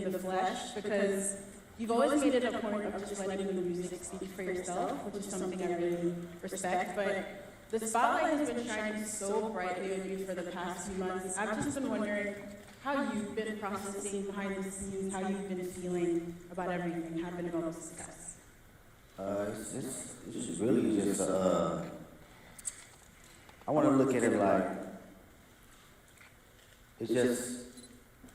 in the flesh, because you've always made it a point of just letting the music speak for yourself, which is something I really respect. But the spotlight has been shining so brightly on you for the past few months. I've just been wondering how you've been processing behind the scenes, how you've been feeling about everything happening all this success. It's really just, I want to look at it like, it's just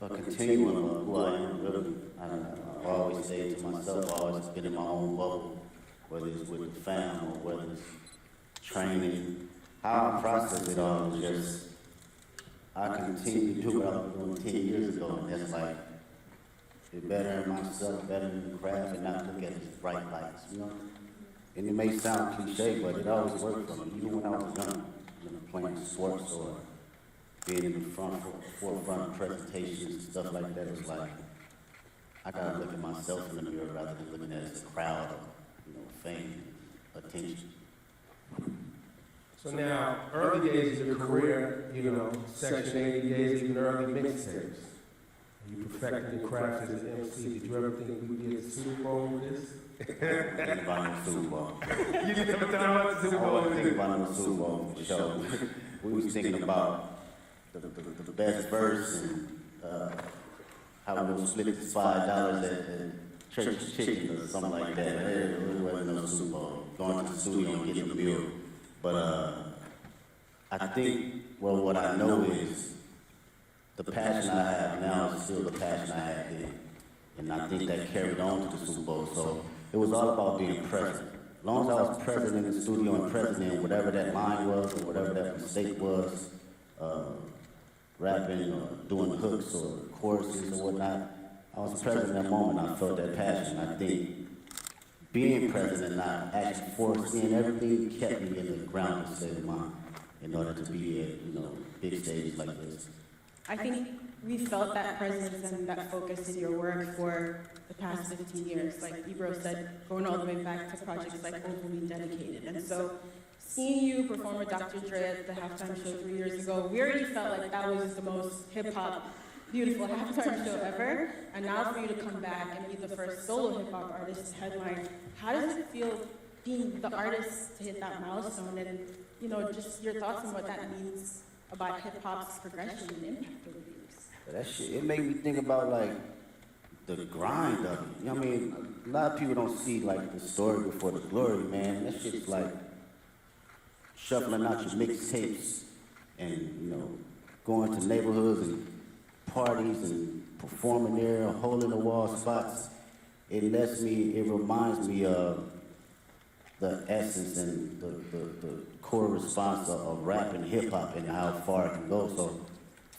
a continuum of who I am, really. I always say to myself, I've always been in my own bubble, whether it's with the fam or whether it's training. How I process it all is just, I continue to do what I was doing 10 years ago, and that's like, be better in myself, better in the craft, and not look at it as bright lights, you know? And it may sound cliche, but it always worked for me. Even when I was young, playing sports or being in the forefront of presentations and stuff like that, it's like, I gotta look at myself in the mirror rather than looking at it as a crowd of, fame, attention. So now, early days of your career, Section 80 days, even early mixtapes, you perfected the craft as an MC. Did you ever think we'd be at the Super Bowl with this? Think about the Super Bowl. You never thought about the Super Bowl? I was thinking about the Super Bowl for sure. We was thinking about the best verse and how we're going to split this $5 at Church Chicken or something like that. It wasn't no Super Bowl. Going to the studio and getting the meal. But I think, what I know is the passion I have now is still the passion I had then. And I think that carried on to the Super Bowl. So it was all about being present. As long as I was present in the studio and present in whatever that line was or whatever that mistake was, rapping or doing hooks or choruses or whatnot, I was present in that moment. I felt that passion. I think being present and not actually foreseeing everything kept me in the grounded state of mind in order to be at big stages like this. I think we felt that presence and that focus in your work for the past 15 years. Like Ebro said, going all the way back to projects like Overly Dedicated. And so seeing you perform with Dr. Dre at the halftime show 3 years ago, we already felt like that was the most hip-hop, beautiful halftime show ever. And now for you to come back and be the first solo hip-hop artist to headline, how does it feel being the artist to hit that milestone? And, just your thoughts on what that means about hip-hop's progression and impact over the years. That shit, it made me think about, like, the grind of it. I mean, a lot of people don't see, like, the story before the glory, man. That shit's like shuffling out your mixtapes and, going to neighborhoods and parties and performing there, hole-in-the-wall spots. It reminds me of the essence and the core response of rap and hip-hop and how far it can go. So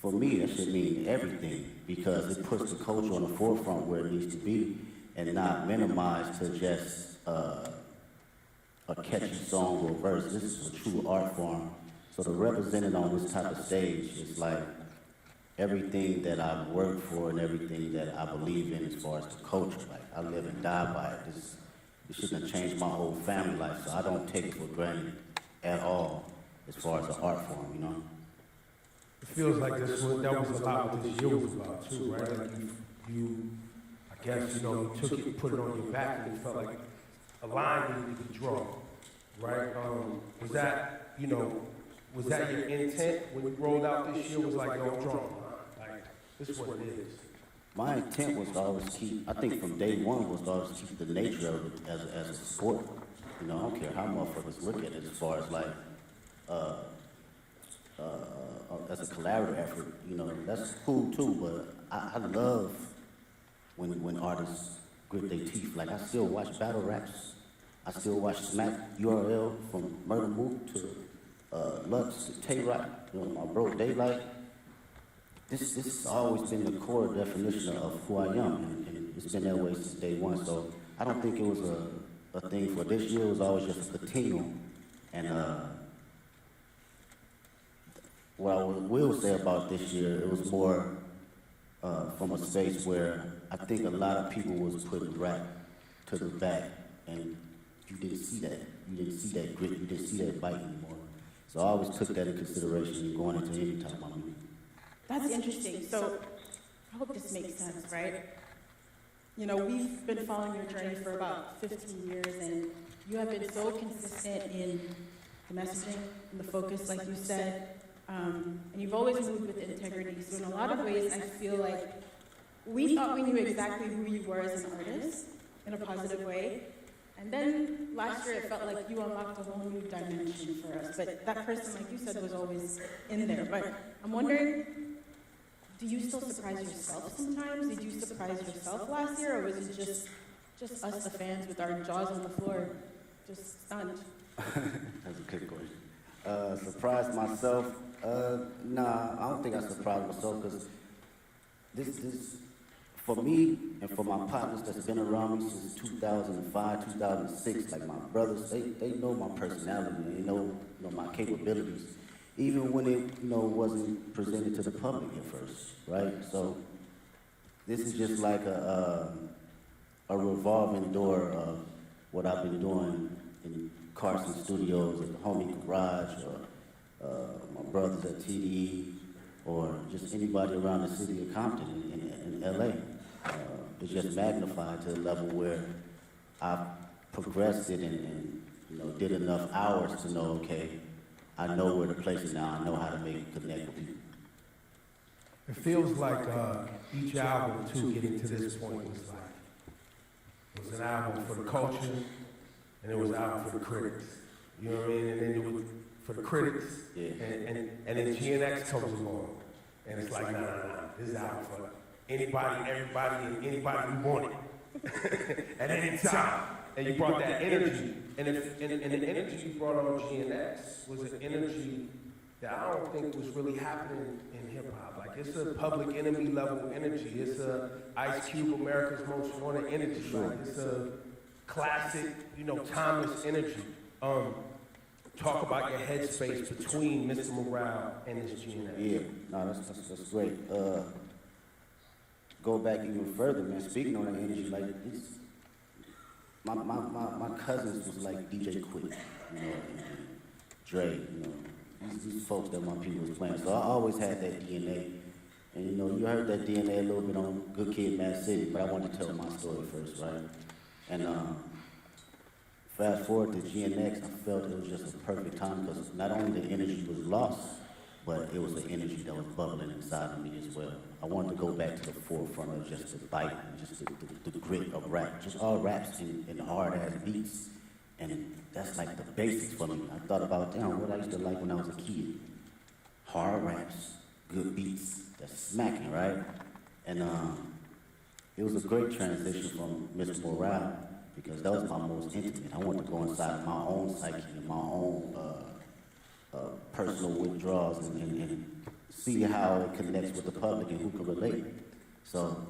for me, that should mean everything because it puts the culture on the forefront where it needs to be and not minimized to just a catchy song or verse. This is a true art form. So to represent it on this type of stage is like everything that I've worked for and everything that I believe in as far as the culture. Like I live and die by it. This shouldn't have changed my whole family life, so I don't take it for granted at all as far as the art form, It feels like that was a lot what this year was about too, right? Like you I guess, you took it, put it on your back, and it felt like a line you needed to draw, right? Was that your intent when you rolled out this year? Was like, yo, draw a line. Like, this is what it is. My intent was to always keep, I think from day one, was to always keep the nature of it as a sport. I don't care how motherfuckers look at it as far as like, as a collaborative effort, that's cool too, but I love when artists grit their teeth. Like I still watch battle raps. I still watch Smack URL from Murder Mook to Lux to Tay Rock, my bro Daylight. This has always been the core definition of who I am, and it's been that way since day one. So I don't think it was a thing for this year. It was always just a continuum. And what I will say about this year, it was more from a space where I think a lot of people was putting rap to the back, and you didn't see that. You didn't see that grit. You didn't see that bite anymore. So I always took that in consideration going into any type of music. That's interesting. So I hope this makes sense, right? You know, we've been following your journey for about 15 years, and you have been so consistent in the messaging and the focus, like you said, and you've always moved with integrity. So in a lot of ways, I feel like we thought we knew exactly who you were as an artist in a positive way. And then last year, it felt like you unlocked a whole new dimension for us. But that person, like you said, was always in there. But I'm wondering, do you still surprise yourself sometimes? Did you surprise yourself last year, or was it just us, the fans, with our jaws on the floor, just stunned? That's a good question. Surprised myself? Nah, I don't think I surprised myself because this, for me and for my partners that's been around me since 2005, 2006, like my brothers, they know my personality, they know my capabilities, even when it wasn't presented to the public at first, right? So this is just like a revolving door of what I've been doing in Carson Studios, at the Homie Garage, or my brothers at TDE, or just anybody around the city of Compton in LA. It's just magnified to the level where I've progressed it and did enough hours to know, okay, I know where to place it now. I know how to make it connect with people. It feels like each album, too, getting to this point was like, it was an album for the culture, and it was an album for the critics. You know what I mean? And then it was for the critics, Yeah. and then GNX comes along, and it's like, nah, this is an album for anybody, everybody, and anybody who want it at any time. And you brought that energy, and the energy you brought on GNX was an energy that I don't think was really happening in hip hop. Like, it's a Public Enemy level energy. It's a Ice Cube, America's Most Wanted energy. Like, it's a classic, timeless energy. Talk about your headspace between Mr. Morale and this GNX. Yeah, no, that's great. Go back even further, man. Speaking on that energy, like my cousins was like DJ Quick, and Dre, these folks that my people was playing. So I always had that DNA, and you heard that DNA a little bit on Good Kid, Mad City, but I wanted to tell my story first, right? And fast forward to GNX, I felt it was just a perfect time because not only the energy was lost, but it was the energy that was bubbling inside of me as well. I wanted to go back to the forefront of just the bite and just the grit of rap, just all raps and hard-ass beats. And that's like the basics for me. I thought about, what I used to like when I was a kid. Hard raps, good beats, that's smacking, right? And it was a great transition from Mr. Morale because that was my most intimate. I wanted to go inside my own psyche and my own personal withdrawals and see how it connects with the public and who can relate. So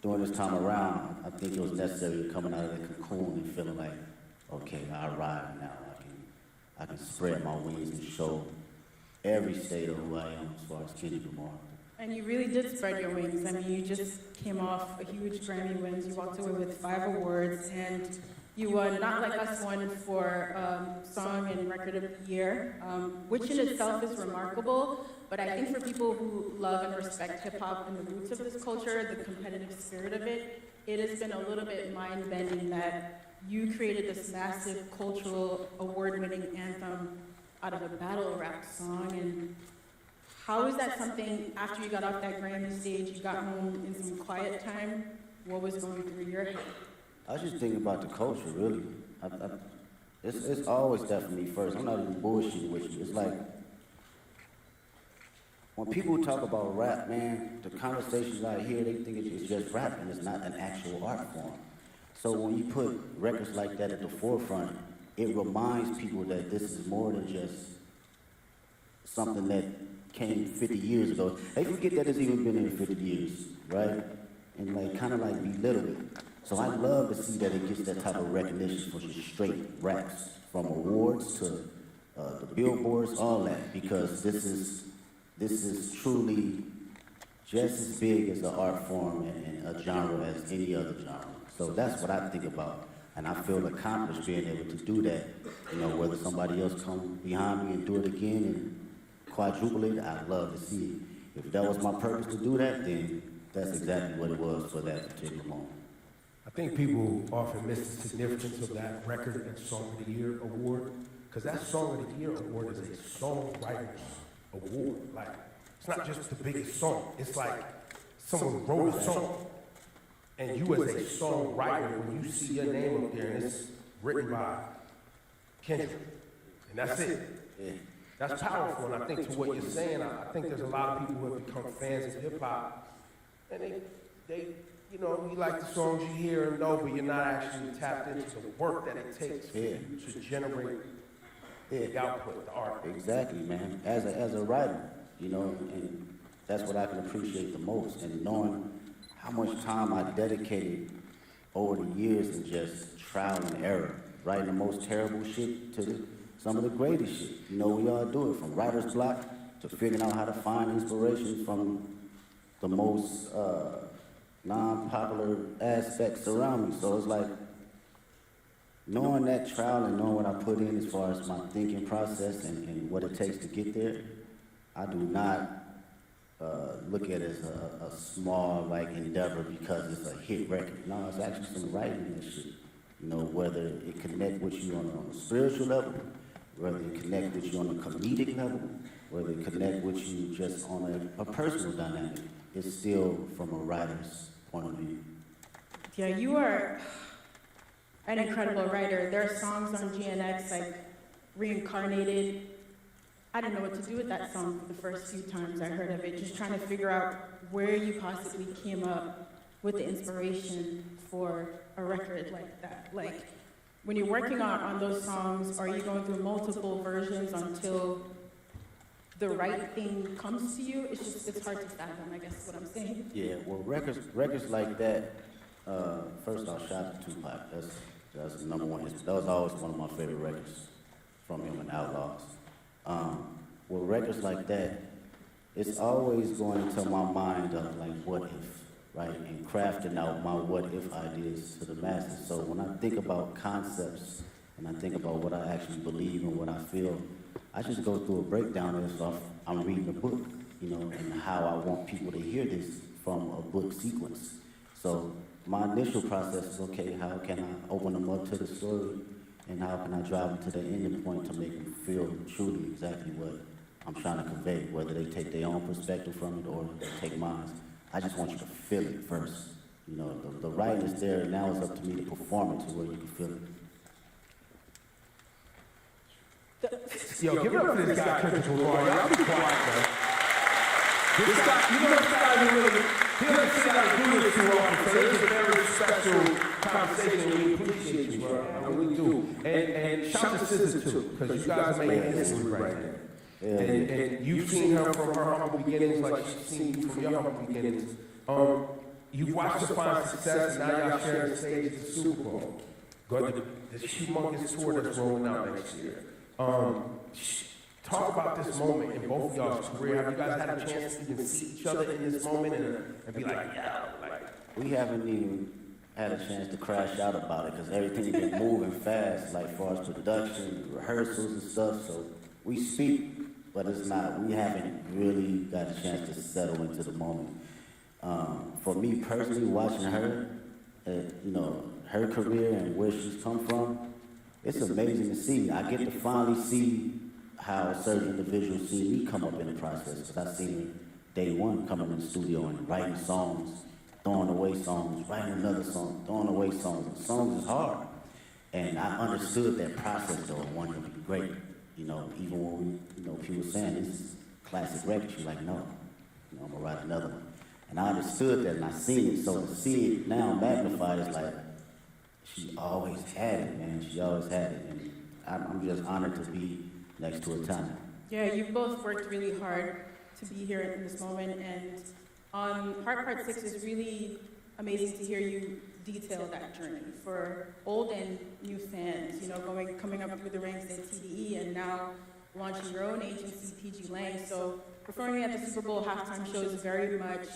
during this time around, I think it was necessary coming out of that cocoon and feeling like, okay, I arrived now. I can spread my wings and show every state of who I am as far as Kendrick Lamar. And you really did spread your wings. I mean, you just came off a huge Grammy wins. You walked away with 5 awards, and you won Not Like Us won for Song and Record of the Year, which in itself is remarkable. But I think for people who love and respect hip-hop and the roots of this culture, the competitive spirit of it, it has been a little bit mind-bending that you created this massive cultural award-winning anthem out of a battle rap song. And how is that something, after you got off that Grammy stage, you got home in some quiet time, what was going through your head? I was just thinking about the culture, really. It's always definitely first. I'm not even bullshitting with you. It's like, when people talk about rap, man, the conversations I hear, they think it's just rap and it's not an actual art form. So when you put records like that at the forefront, it reminds people that this is more than just something that came 50 years ago. They forget that it's even been in 50 years, right? And like kind of like belittle it. So I love to see that it gets that type of recognition for just straight raps, from awards to the billboards, all that, because this is truly just as big as an art form and a genre as any other genre. So that's what I think about, and I feel accomplished being able to do that. Whether somebody else come behind me and do it again and quadruple it, I'd love to see it. If that was my purpose to do that, then that's exactly what it was for that particular moment. I think people often miss the significance of that record and Song of the Year award, because that Song of the Year award is a songwriter's award. Like, it's not just the biggest song. It's like someone wrote a song, and you as a songwriter, when you see your name up there and it's written by Kendrick, and that's it. Yeah. That's powerful, and I think to what you're saying, I think there's a lot of people who have become fans of hip hop, and they, you know, you like the songs you hear and know, but you're not actually tapped into the work that it takes for you to generate the output, the art. Exactly, man. As a writer, you know, and that's what I can appreciate the most, and knowing how much time I dedicated over the years in just trial and error, writing the most terrible shit to some of the greatest shit. You know, we all do it, from writer's block to figuring out how to find inspiration from the most non-popular aspects around me. So it's like, knowing that trial and knowing what I put in as far as my thinking process and what it takes to get there, I do not look at it as a small, like, endeavor because it's a hit record. No, it's actually some writing in this shit. You know, whether it connect with you on a spiritual level, whether it connect with you on a comedic level, whether it connect with you just on a personal dynamic, it's still from a writer's point of view. Yeah, you are an incredible writer. There are songs on GNX like Reincarnated. I didn't know what to do with that song for the first few times I heard of it, just trying to figure out where you possibly came up with the inspiration for a record like that. Like, when you're working on those songs, are you going through multiple versions until the right thing comes to you? It's hard to fathom, I guess is what I'm saying. Yeah, well, records like that, first off, shout out to Tupac. That's the number one. That was always one of my favorite records from him and Outlaws. With records like that, it's always going into my mind of, like, what if, right? And crafting out my what if ideas to the masses. So when I think about concepts and I think about what I actually believe and what I feel, I just go through a breakdown of stuff. I'm reading a book, you know, and how I want people to hear this from a book sequence. So my initial process is, okay, how can I open them up to the story, and how can I drive them to the ending point to make them feel truly exactly what I'm trying to convey, whether they take their own perspective from it or they take mine. I just want you to feel it first. You know, the writing is there, and now it's up to me to perform it to where you can feel it. Yo, give it up for this guy, Kendrick Lamar. Y'all be quiet, man. This guy, you know, this guy he doesn't sit out and do this too often, so this is a very special conversation. We appreciate you, bro. I mean, we do. And shout to SZA, too, because you guys are making history right now. Yeah. And you've seen her from her humble beginnings like she's seen you from your humble beginnings. You've watched her find success, and now y'all sharing the stage at the Super Bowl. The humongous tour that's rolling out next year. Talk about this moment in both of y'all's career. Have you guys had a chance to even see each other in this moment and be like, yeah, like... We haven't even had a chance to crash out about it because everything's been moving fast, like, as far as production, rehearsals and stuff, so we speak, but it's not, we haven't really got a chance to settle into the moment. For me personally, watching her, you know, her career and where she's come from, it's amazing to see. I get to finally see how certain individuals see me come up in the process, because I've seen her day one coming in the studio and writing songs, throwing away songs, writing another song, throwing away songs. And songs is hard. And I understood that process, though, and wanted to be great. You know, even when we, you know, people saying this is classic record, you're like, no, you know, I'm gonna write another one. And I understood that, and I seen it. So to see it now magnified is like, she always had it, man. She always had it, and I'm just honored to be next to her talent. Yeah, you've both worked really hard to be here in this moment, and on Heart Part 6 is really amazing to hear you detail that journey for old and new fans, you know, coming up through the ranks at TDE and now launching your own agency, PG Lang. So performing at the Super Bowl halftime shows very much,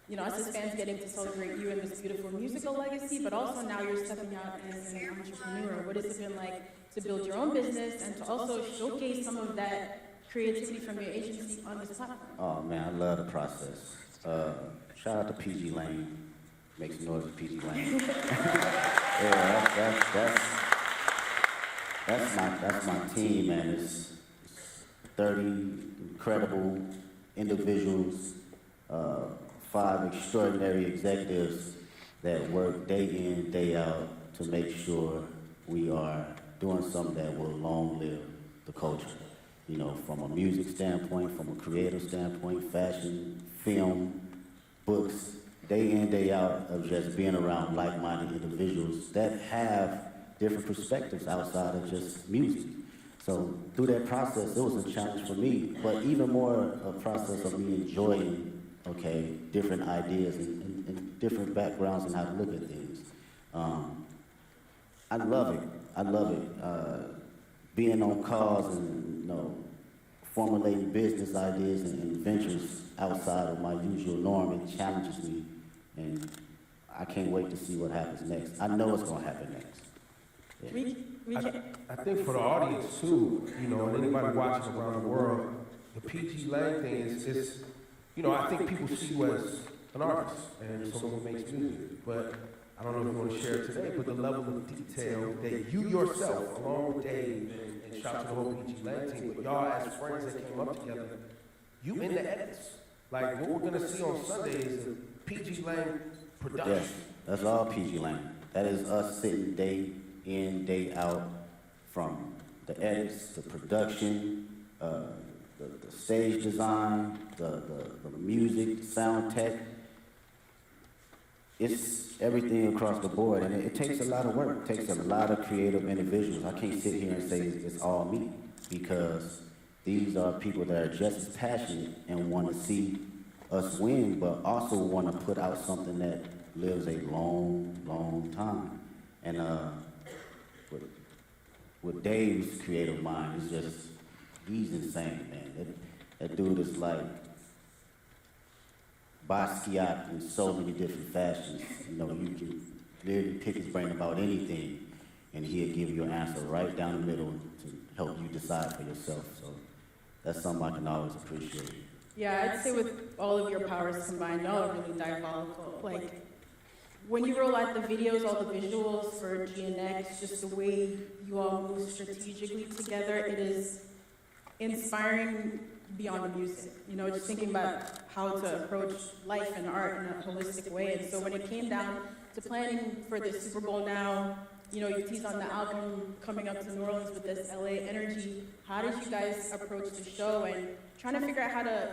you know, us as fans getting to celebrate you and this beautiful musical legacy, but also now you're stepping out as an entrepreneur. What has it been like to build your own business and to also showcase some of that creativity from your agency on this platform? Oh man, I love the process. shout out to PG Lane. Make some noise with PG Lane. Yeah, that's my team, man. It's 30 incredible individuals, 5 extraordinary executives that work day in, day out to make sure we are doing something that will long live the culture. You know, from a music standpoint, from a creative standpoint, fashion, film, books, day in, day out of just being around like-minded individuals that have different perspectives outside of just music. So through that process, it was a challenge for me, but even more a process of me enjoying, okay, different ideas and different backgrounds and how to look at things. I love it. I love it. Being on calls and, you know, formulating business ideas and ventures outside of my usual norm, it challenges me, and I can't wait to see what happens next. I know it's going to happen next. Yeah. I think for the audience too, you know, and anybody watching around the world, the PG Lang thing is, you know, I think people see you as an artist and someone who makes music, but I don't know if you want to share it today, but the level of detail that you yourself, along with Dave, and shout out to the whole PG Lang team, but y'all as friends that came up together, you in the edits. Like, what we're going to see on Sunday is a PG Lang production. Yes, that's all PG Lang. That is us sitting day in, day out, from the edits, the production, the stage design, the music, sound tech. It's everything across the board, and it takes a lot of work. It takes a lot of creative individuals. I can't sit here and say it's all me, because these are people that are just as passionate and want to see us win, but also want to put out something that lives a long, long time. And with Dave's creative mind, it's just, he's insane, man. That dude is like Basquiat in so many different fashions. You know, you can literally pick his brain about anything, and he'll give you an answer right down the middle to help you decide for yourself. So that's something I can always appreciate. Yeah, I'd say with all of your powers combined, y'all are really diabolical. Like, when you roll out the videos, all the visuals for GNX, just the way you all move strategically together, it is inspiring beyond the music. You know, just thinking about how to approach life and art in a holistic way. And so when it came down to planning for the Super Bowl now, you know, you tease on the album coming up to New Orleans with this LA energy. How did you guys approach the show and trying to figure out how to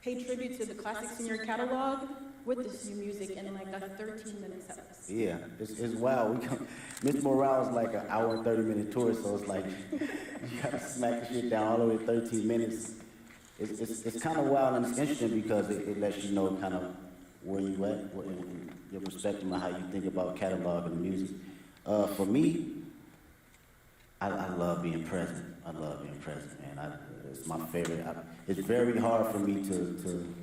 pay tribute to the classics in your catalog with this new music in like a 13-minute set list? Yeah, it's wild. Miss Morale's like an hour and 30-minute tour, so it's like you gotta smack the shit down all the way 13 minutes. It's kind of wild and it's interesting because it lets you know kind of where you at, and your perspective on how you think about catalog and music. For me, I love being present. I love being present, man. It's my favorite. It's very hard for me to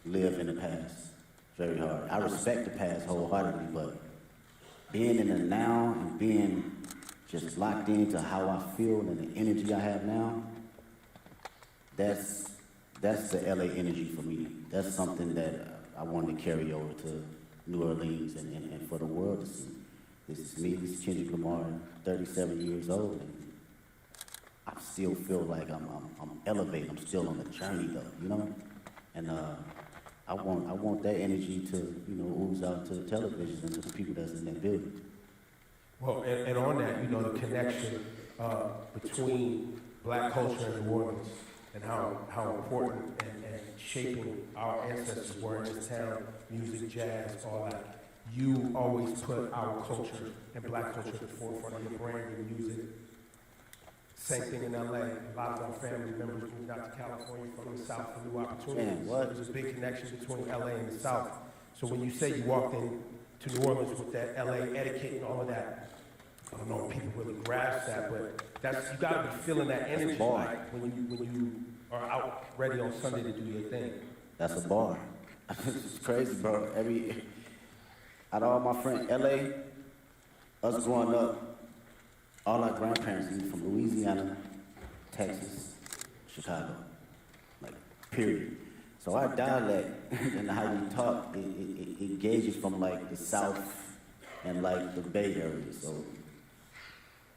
live in the past. Very hard. I respect the past wholeheartedly, but being in the now and being just locked into how I feel and the energy I have now, that's the LA energy for me. That's something that I want to carry over to New Orleans and for the world to see. This is me, this is Kendrick Lamar, 37 years old, and I still feel like I'm elevated. I'm still on the journey though, you know? And I want that energy to, you know, ooze out to the television and to the people that's in that building. Well, and on that, you know, the connection between black culture and New Orleans and how important and shaping our ancestors were in this town, music, jazz, all that. You always put our culture and black culture at the forefront of your brand and music. Same thing in LA. A lot of our family members moved out to California from the South for new opportunities. Man, what? There's a big connection between LA and the South. So when you say you walked in to New Orleans with that LA etiquette and all of that, I don't know if people really grasp that, but that's, you gotta be feeling that energy like when you are out ready on Sunday to do your thing. That's a bar. It's crazy, bro. Out of all my friends, LA, us growing up, all our grandparents either from Louisiana, Texas, Chicago, like, period. So our dialect and how we talk, it gauges from like the South and like the Bay Area. So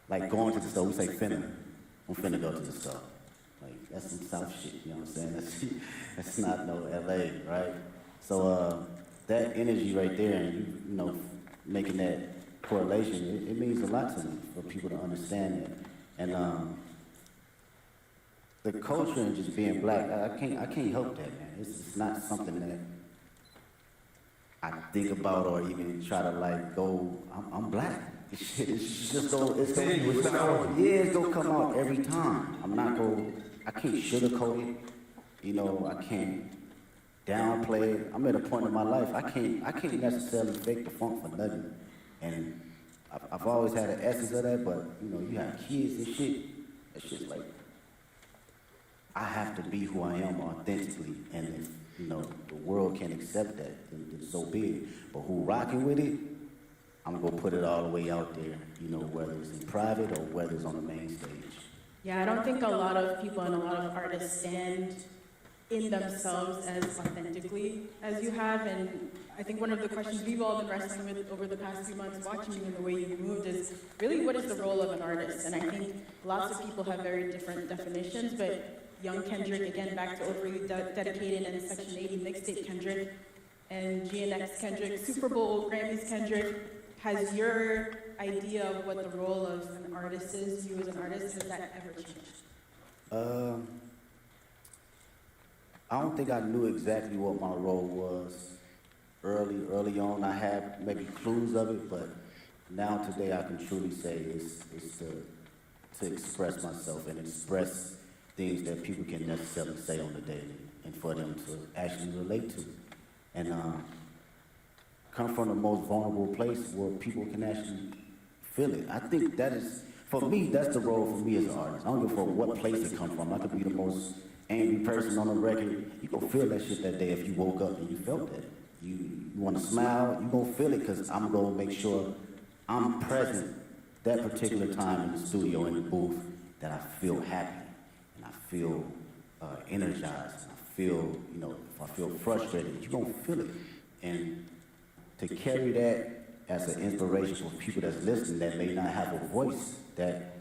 like going to the store, we say finna. I'm finna go to the store. Like that's some South shit, you know what I'm saying? That's not no LA, right? So that energy right there, and you know, making that correlation, it means a lot to me for people to understand it. And the culture and just being black, I can't help that, man. It's not something that I think about or even try to like go. I'm black. It's just it's gonna come out every time. I can't sugarcoat it. You know, I can't downplay it. I'm at a point in my life I can't necessarily fake the funk for nothing. And I've always had an essence of that, but you know, you have kids and shit. That shit's like, I have to be who I am authentically, and if, you know, the world can't accept that, then so be it. But who rocking with it, I'm gonna put it all the way out there, you know, whether it's in private or whether it's on the main stage. Yeah, I don't think a lot of people and a lot of artists stand in themselves as authentically as you have, and I think one of the questions we've all been wrestling with over the past few months watching you and the way you've moved is really what is the role of an artist? And I think lots of people have very different definitions, but young Kendrick, again, back to overly dedicated and Section 80 mixtape Kendrick, and GNX Kendrick, Super Bowl, Grammys Kendrick, has your idea of what the role of an artist is, you as an artist, has that ever changed? I don't think I knew exactly what my role was early on. I had maybe clues of it, but now today I can truly say it's to express myself and express things that people can necessarily say on the daily, and for them to actually relate to. And come from the most vulnerable place where people can actually feel it. I think that is, for me, that's the role for me as an artist. I don't give a fuck what place it comes from. I could be the most angry person on the record. You gonna feel that shit that day if you woke up and you felt that. You wanna smile, you gonna feel it, because I'm gonna make sure I'm present that particular time in the studio, in the booth, that I feel happy. I feel energized. I feel, you know, if I feel frustrated, you're gonna feel it. And to carry that as an inspiration for people that's listening that may not have a voice, that,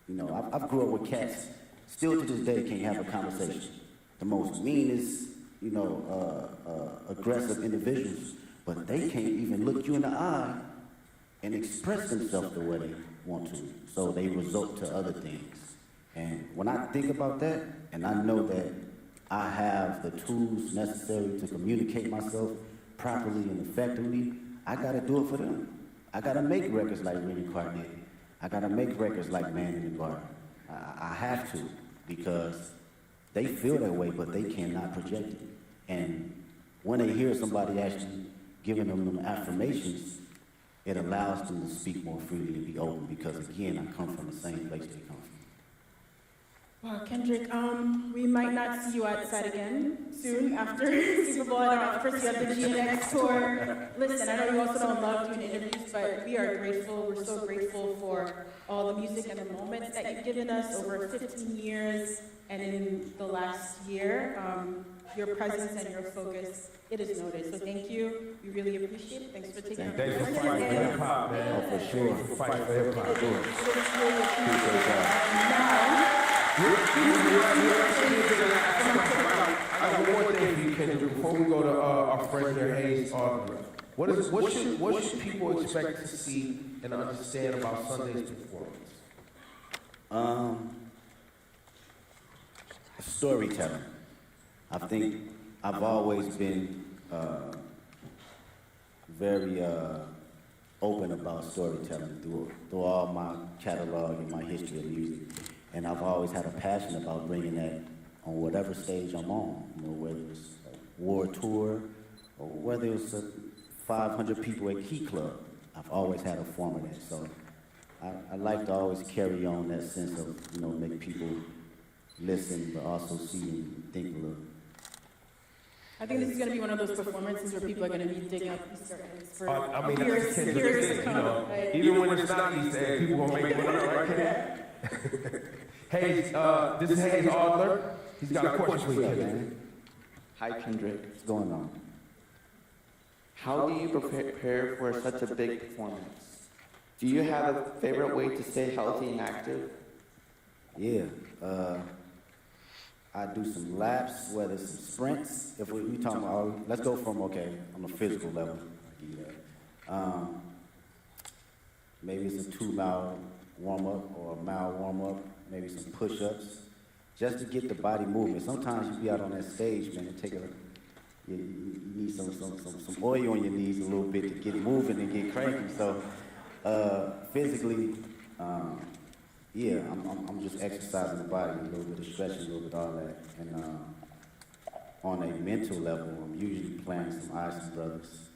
you know, I grew up with cats, still to this day can't have a conversation. The most meanest, you know, aggressive individuals, but they can't even look you in the eye and express themselves the way they want to. So they resort to other things. And when I think about that, and I know that I have the tools necessary to communicate myself properly and effectively, I gotta do it for them. I gotta make records like Rennie Carnett. I gotta make records like Man in the Garden. I have to, because they feel that way, but they cannot project it. And when they hear somebody actually giving them affirmations, it allows them to speak more freely and be open, because again, I come from the same place they come from. Well, Kendrick, we might not see you outside again soon after Super Bowl. I know, of course, you have the GNX tour. Listen, I know you also don't love doing interviews, but we are grateful. We're so grateful for all the music and the moments that you've given us over 15 years, and in the last year. Your presence and your focus, it is noted. So thank you. We really appreciate it. Thanks for taking our time. Thanks for fighting for hip hop, man. Oh, for sure. Thanks for fighting for hip hop. It is really appreciated. I got one more thing for you, Kendrick, before we go to our friend here, Hayes Audrey. What should people expect to see and understand about Sunday's performance? Storytelling. I think I've always been very open about storytelling through all my catalog and my history of music. And I've always had a passion about bringing that on whatever stage I'm on, you know, whether it's a war tour or whether it's a 500 people at Key Club. I've always had a form of that. So I like to always carry on that sense of, you know, make people listen, but also see and think a little. I think this is going to be one of those performances where people are going to be digging up Easter eggs for I mean, years, that's years to you come. know, Right? even when it's not Easter egg, people gonna make one up, right? Hayes, this is Hayes Adler. He's got a question for you, Kendrick. Hi, Kendrick. What's going on? How do you prepare for such a big performance? Do you have a favorite way to stay healthy and active? Yeah, I do some laps, whether it's some sprints. If we talking about, let's go from, okay, on a physical level. I'll give you that. Maybe it's a 2-mile warm-up or a mile warm-up, maybe some push-ups, just to get the body moving. Sometimes you be out on that stage, man, and take you need some oil on your knees a little bit to get moving and get cranky. So physically, yeah, I'm just exercising the body, a little bit of stretching, a little bit of all that. And on a mental level, I'm usually playing some Ice Brothers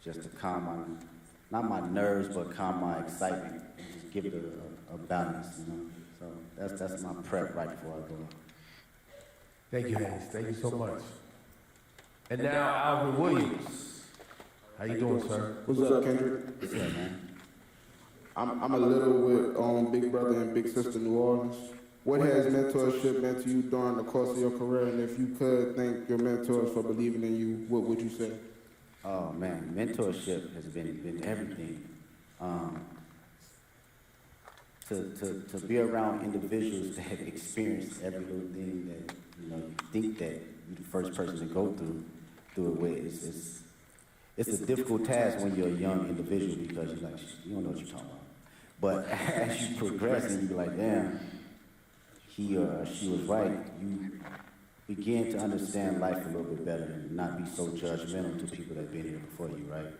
just to calm not my nerves, but calm my excitement and just give it a balance, you know. So that's my prep right before I go. Thank you, Hayes. Thank you so much. And now, Alvin Williams. How you doing, sir? What's up, Kendrick? What's up, man? I'm a little with Big Brother and Big Sister New Orleans. What has mentorship meant to you during the course of your career? And if you could thank your mentors for believing in you, what would you say? Oh man, mentorship has been everything. To be around individuals that have experienced every little thing that you think that you're the first person to go through it with. It's a difficult task when you're a young individual because you don't know what you're talking about. But as you progress and you be like, damn, he or she was right, you begin to understand life a little bit better and not be so judgmental to people that have been here before you, right?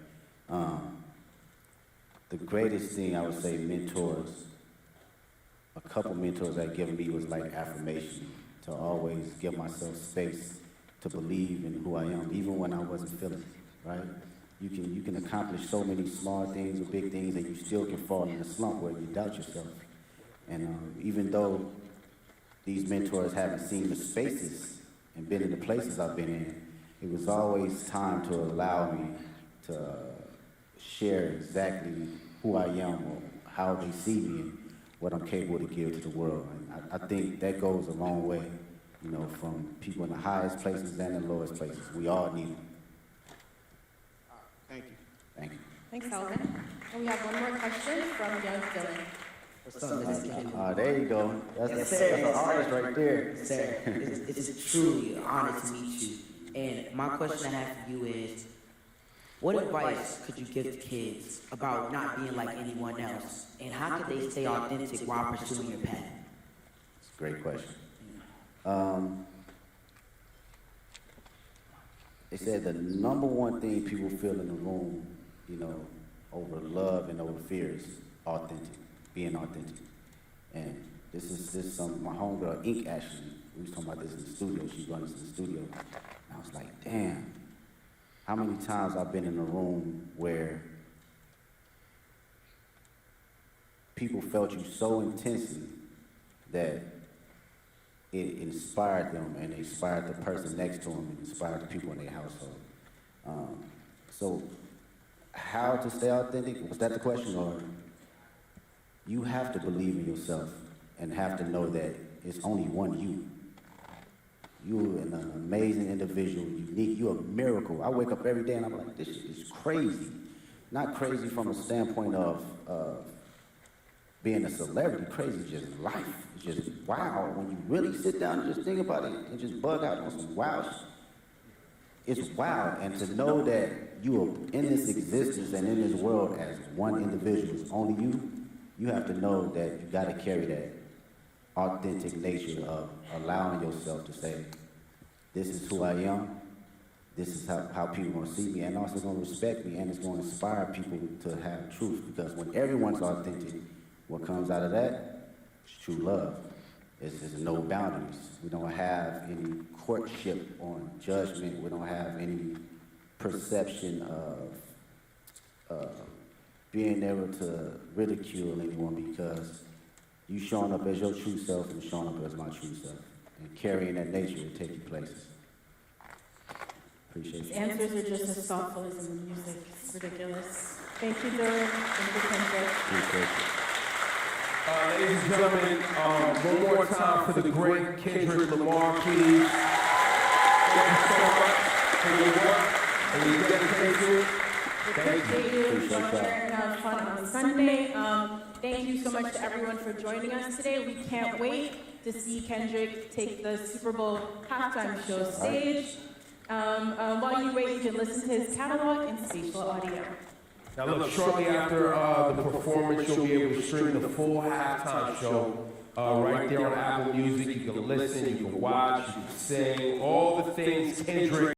The greatest thing I would say mentors, a couple mentors that given me was like affirmation, to always give myself space to believe in who I am, even when I wasn't feeling it, right? You can accomplish so many small things or big things, and you still can fall in a slump where you doubt yourself. And even though these mentors haven't seen the spaces and been in the places I've been in, it was always time to allow me to share exactly who I am or how they see me and what I'm capable to give to the world. And I think that goes a long way, from people in the highest places and the lowest places. We all need it. Thank you. Thank you. Thanks, Alvin. And we have one more question from Young Dylan. What's up, Mrs. Kendrick? There you go. That's Yes, that's sir. an artist right there. Yes, sir. It's truly an honor to meet you. And my question I have for you is, what advice could you give to kids about not being like anyone else? And how could they stay authentic while pursuing your path? It's a great question. They said the number one thing people feel in the room, over love and over fear is being authentic. And this is some, my homegirl, Ink, actually, we was talking about this in the studio. She runs in the studio. And I was like, damn, how many times I've been in a room where people felt you so intensely that it inspired them and it inspired the person next to them and inspired the people in their household. So how to stay authentic? Was that the question? Or you have to believe in yourself and have to know that it's only one you. You're an amazing individual, unique. You're a miracle. I wake up every day and I'm like, this shit is crazy. Not crazy from a standpoint of being a celebrity. Crazy is just life. It's just wow. When you really sit down and just think about it and just bug out on some wow shit, it's wow. And to know that you are in this existence and in this world as one individual, it's only you, you have to know that you got to carry that authentic nature of allowing yourself to say, this is who I am, this is how people are going to see me, and also going to respect me, and it's going to inspire people to have truth. Because when everyone's authentic, what comes out of that is true love. There's no boundaries. We don't have any courtship on judgment. We don't have any perception of being able to ridicule anyone, because you showing up as your true self and showing up as my true self. And carrying that nature to take you places. Appreciate His it. answers are just as thoughtful as the music. It's ridiculous. Thank you, Dylan. Thank you, Kendrick. Appreciate it. Ladies and gentlemen, one more time for the great Kendrick Lamar, please. Thank you so much. for your work and your dedication. Thank you. Appreciate you. Appreciate that. Sharing our fun on Sunday. Thank you so much to everyone for joining us today. We can't wait to see Kendrick take the Super Bowl halftime show stage. While you wait, you can listen to his catalog in spatial audio. Now look, shortly after the performance, you'll be able to stream the full halftime show right there on Apple Music. You can listen, you can watch, you can sing, all the things Kendrick